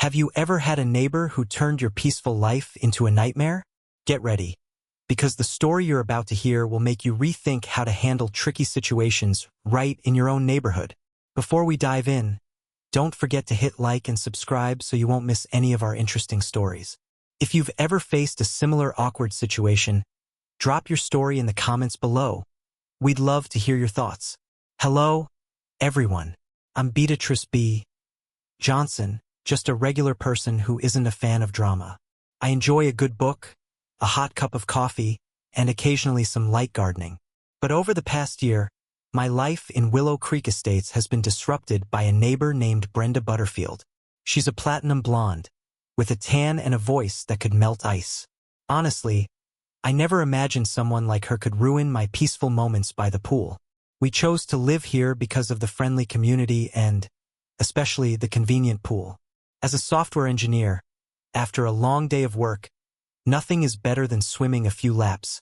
Have you ever had a neighbor who turned your peaceful life into a nightmare? Get ready, because the story you're about to hear will make you rethink how to handle tricky situations right in your own neighborhood. Before we dive in, don't forget to hit like and subscribe so you won't miss any of our interesting stories. If you've ever faced a similar awkward situation, drop your story in the comments below. We'd love to hear your thoughts. Hello, everyone. I'm Beatatrice B. Johnson, just a regular person who isn't a fan of drama. I enjoy a good book, a hot cup of coffee, and occasionally some light gardening. But over the past year, my life in Willow Creek Estates has been disrupted by a neighbor named Brenda Butterfield. She's a platinum blonde, with a tan and a voice that could melt ice. Honestly, I never imagined someone like her could ruin my peaceful moments by the pool. We chose to live here because of the friendly community and, especially, the convenient pool. As a software engineer, after a long day of work, nothing is better than swimming a few laps,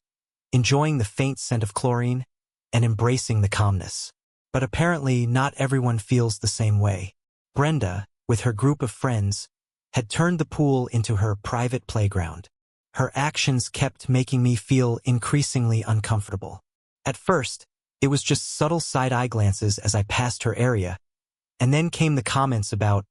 enjoying the faint scent of chlorine, and embracing the calmness. But apparently not everyone feels the same way. Brenda, with her group of friends, had turned the pool into her private playground. Her actions kept making me feel increasingly uncomfortable. At first, it was just subtle side-eye glances as I passed her area, and then came the comments about,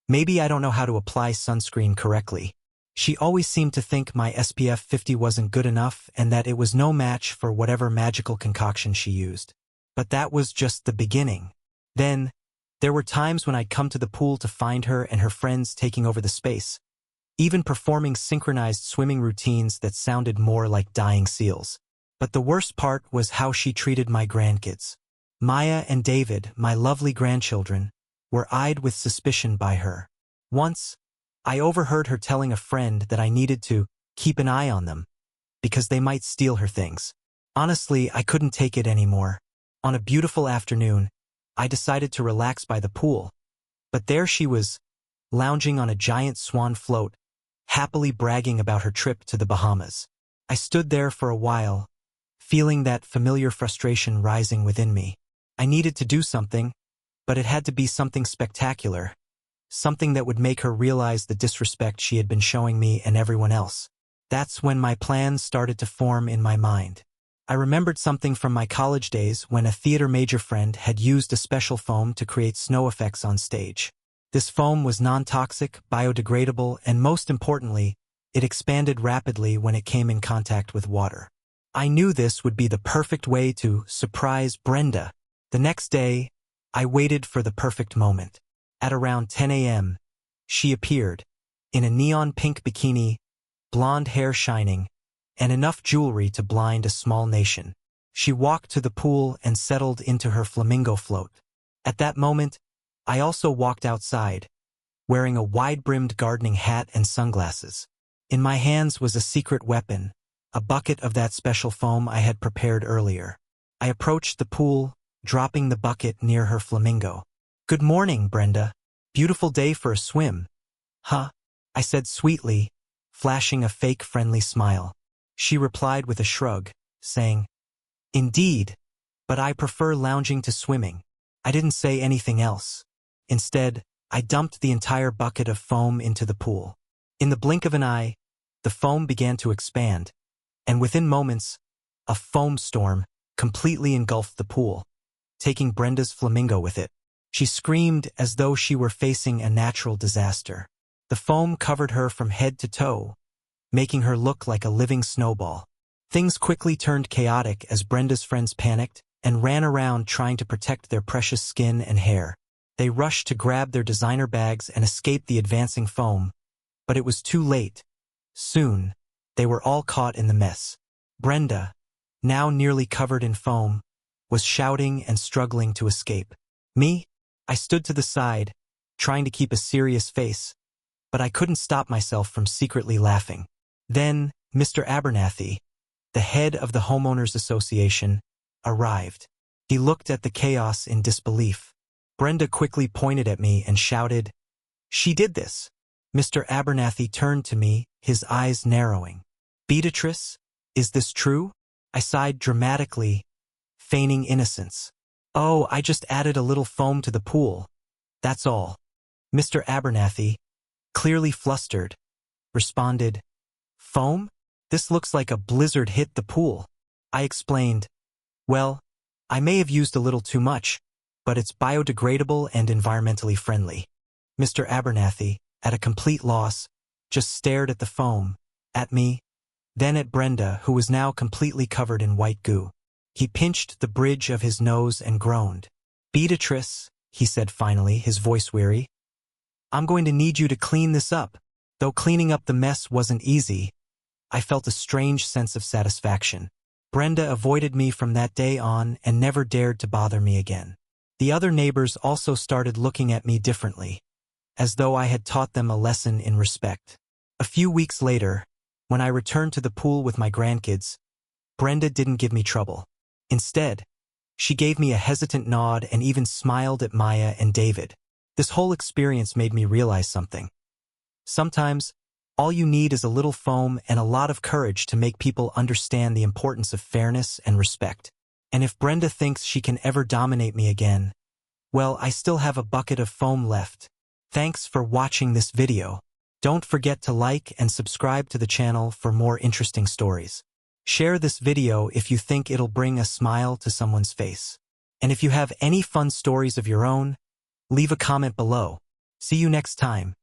maybe I don't know how to apply sunscreen correctly. She always seemed to think my SPF 50 wasn't good enough and that it was no match for whatever magical concoction she used. But that was just the beginning. Then, there were times when I'd come to the pool to find her and her friends taking over the space, even performing synchronized swimming routines that sounded more like dying seals. But the worst part was how she treated my grandkids. Maya and David, my lovely grandchildren, were eyed with suspicion by her. Once, I overheard her telling a friend that I needed to keep an eye on them, because they might steal her things. Honestly, I couldn't take it anymore. On a beautiful afternoon, I decided to relax by the pool, but there she was, lounging on a giant swan float, happily bragging about her trip to the Bahamas. I stood there for a while, feeling that familiar frustration rising within me. I needed to do something, but it had to be something spectacular, something that would make her realize the disrespect she had been showing me and everyone else. That's when my plans started to form in my mind. I remembered something from my college days when a theater major friend had used a special foam to create snow effects on stage. This foam was non-toxic, biodegradable, and most importantly, it expanded rapidly when it came in contact with water. I knew this would be the perfect way to surprise Brenda. The next day, I waited for the perfect moment. At around 10 a.m., she appeared, in a neon pink bikini, blonde hair shining, and enough jewelry to blind a small nation. She walked to the pool and settled into her flamingo float. At that moment, I also walked outside, wearing a wide-brimmed gardening hat and sunglasses. In my hands was a secret weapon, a bucket of that special foam I had prepared earlier. I approached the pool, dropping the bucket near her flamingo. "Good morning, Brenda. Beautiful day for a swim." "Huh?" I said sweetly, flashing a fake friendly smile. She replied with a shrug, saying, "Indeed, but I prefer lounging to swimming." I didn't say anything else. Instead, I dumped the entire bucket of foam into the pool. In the blink of an eye, the foam began to expand, and within moments, a foam storm completely engulfed the pool, taking Brenda's flamingo with it. She screamed as though she were facing a natural disaster. The foam covered her from head to toe, making her look like a living snowball. Things quickly turned chaotic as Brenda's friends panicked and ran around trying to protect their precious skin and hair. They rushed to grab their designer bags and escape the advancing foam, but it was too late. Soon, they were all caught in the mess. Brenda, now nearly covered in foam, was shouting and struggling to escape. Me? I stood to the side, trying to keep a serious face, but I couldn't stop myself from secretly laughing. Then, Mr. Abernathy, the head of the Homeowners Association, arrived. He looked at the chaos in disbelief. Brenda quickly pointed at me and shouted, "She did this!" Mr. Abernathy turned to me, his eyes narrowing. "Beatrice, is this true?" I sighed dramatically, feigning innocence. "Oh, I just added a little foam to the pool. That's all." Mr. Abernathy, clearly flustered, responded, "Foam? This looks like a blizzard hit the pool." I explained, "Well, I may have used a little too much, but it's biodegradable and environmentally friendly." Mr. Abernathy, at a complete loss, just stared at the foam, at me, then at Brenda, who was now completely covered in white goo. He pinched the bridge of his nose and groaned. "Beatrice," he said finally, his voice weary, "I'm going to need you to clean this up." Though cleaning up the mess wasn't easy, I felt a strange sense of satisfaction. Brenda avoided me from that day on and never dared to bother me again. The other neighbors also started looking at me differently, as though I had taught them a lesson in respect. A few weeks later, when I returned to the pool with my grandkids, Brenda didn't give me trouble. Instead, she gave me a hesitant nod and even smiled at Maya and David. This whole experience made me realize something. Sometimes, all you need is a little foam and a lot of courage to make people understand the importance of fairness and respect. And if Brenda thinks she can ever dominate me again, well, I still have a bucket of foam left. Thanks for watching this video. Don't forget to like and subscribe to the channel for more interesting stories. Share this video if you think it'll bring a smile to someone's face. And if you have any fun stories of your own, leave a comment below. See you next time.